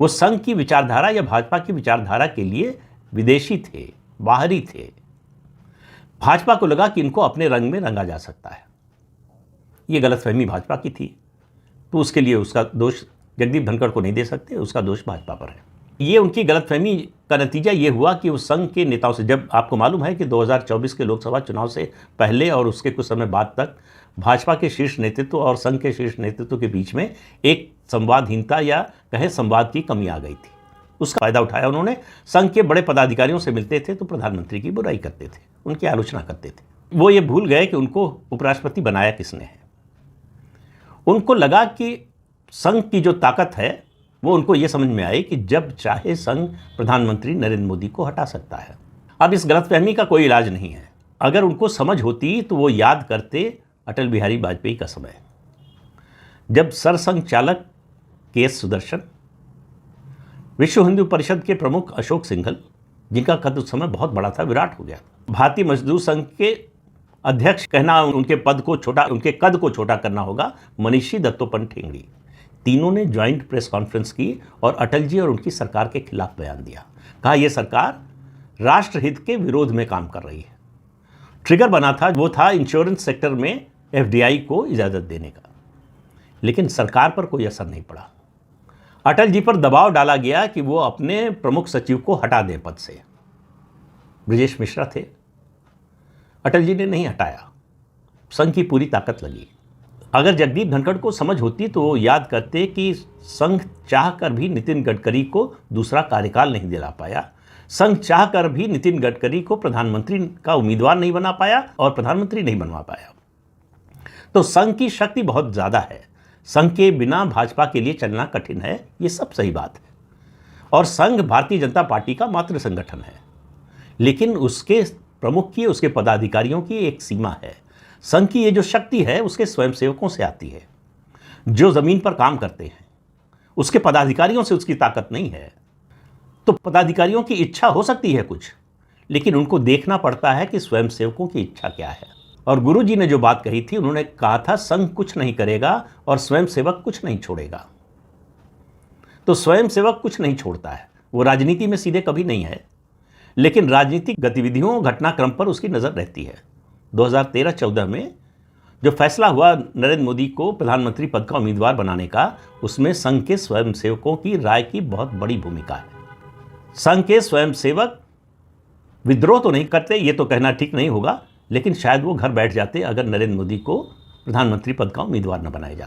वो संघ की विचारधारा या भाजपा की विचारधारा के लिए विदेशी थे, बाहरी थे। भाजपा को लगा कि इनको अपने रंग में रंगा जा सकता है। ये गलतफहमी भाजपा की थी, तो उसके लिए उसका दोष जगदीप धनखड़ को नहीं दे सकते, उसका दोष भाजपा पर है। ये उनकी गलतफहमी का नतीजा ये हुआ कि उस संघ के नेताओं से, जब आपको मालूम है कि 2024 के लोकसभा चुनाव से पहले और उसके कुछ समय बाद तक भाजपा के शीर्ष नेतृत्व और संघ के शीर्ष नेतृत्व के बीच में एक संवादहीनता या कहें संवाद की कमी आ गई थी। उसका फायदा उठाया उन्होंने। संघ के बड़े पदाधिकारियों से मिलते थे तो प्रधानमंत्री की बुराई करते थे, उनकी आलोचना करते थे। वो ये भूल गए कि उनको उपराष्ट्रपति बनाया किसने है। उनको लगा कि संघ की जो ताकत है वो उनको ये समझ में आई कि जब चाहे संघ प्रधानमंत्री नरेंद्र मोदी को हटा सकता है। अब इस गलतफहमी का कोई इलाज नहीं है। अगर उनको समझ होती तो वो याद करते अटल बिहारी वाजपेयी का समय, जब सरसंघ चालक के.एस. सुदर्शन, विश्व हिंदू परिषद के प्रमुख अशोक सिंघल, जिनका कद उस समय बहुत बड़ा था, विराट हो गया, भारतीय मजदूर संघ के अध्यक्ष, कहना उनके कद को छोटा करना होगा, मनीषी दत्तोपंत ठेंगड़ी, तीनों ने ज्वाइंट प्रेस कॉन्फ्रेंस की और अटल जी और उनकी सरकार के खिलाफ बयान दिया। कहा यह सरकार राष्ट्रहित के विरोध में काम कर रही है। ट्रिगर बना था, वो था इंश्योरेंस सेक्टर में एफडीआई को इजाज़त देने का, लेकिन सरकार पर कोई असर नहीं पड़ा। अटल जी पर दबाव डाला गया कि वो अपने प्रमुख सचिव को हटा दें पद से। ब्रजेश मिश्रा थे, अटल जी ने नहीं हटाया। संघ की पूरी ताकत लगी। अगर जगदीप धनखड़ को समझ होती तो वो याद करते कि संघ चाहकर भी नितिन गडकरी को दूसरा कार्यकाल नहीं दिला पाया। संघ चाहकर भी नितिन गडकरी को प्रधानमंत्री का उम्मीदवार नहीं बना पाया और प्रधानमंत्री नहीं बनवा पाया। तो संघ की शक्ति बहुत ज़्यादा है। संघ के बिना भाजपा के लिए चलना कठिन है, ये सब सही बात है। और संघ भारतीय जनता पार्टी का मातृ संगठन है, लेकिन उसके प्रमुख की, उसके पदाधिकारियों की एक सीमा है। संघ की ये जो शक्ति है उसके स्वयंसेवकों से आती है, जो ज़मीन पर काम करते हैं। उसके पदाधिकारियों से उसकी ताकत नहीं है। तो पदाधिकारियों की इच्छा हो सकती है कुछ, लेकिन उनको देखना पड़ता है कि स्वयंसेवकों की इच्छा क्या है। और गुरु जी ने जो बात कही थी, उन्होंने कहा था संघ कुछ नहीं करेगा और स्वयंसेवक कुछ नहीं छोड़ेगा। तो स्वयंसेवक कुछ नहीं छोड़ता है, वो राजनीति में सीधे कभी नहीं है, लेकिन राजनीतिक गतिविधियों, घटनाक्रम पर उसकी नज़र रहती है। 2013-14 में जो फैसला हुआ नरेंद्र मोदी को प्रधानमंत्री पद का उम्मीदवार बनाने का, उसमें संघ के स्वयंसेवकों की राय की बहुत बड़ी भूमिका है। संघ के स्वयंसेवक विद्रोह तो नहीं करते, ये तो कहना ठीक नहीं होगा, लेकिन शायद वो घर बैठ जाते अगर नरेंद्र मोदी को प्रधानमंत्री पद का उम्मीदवार न बनाया जाता।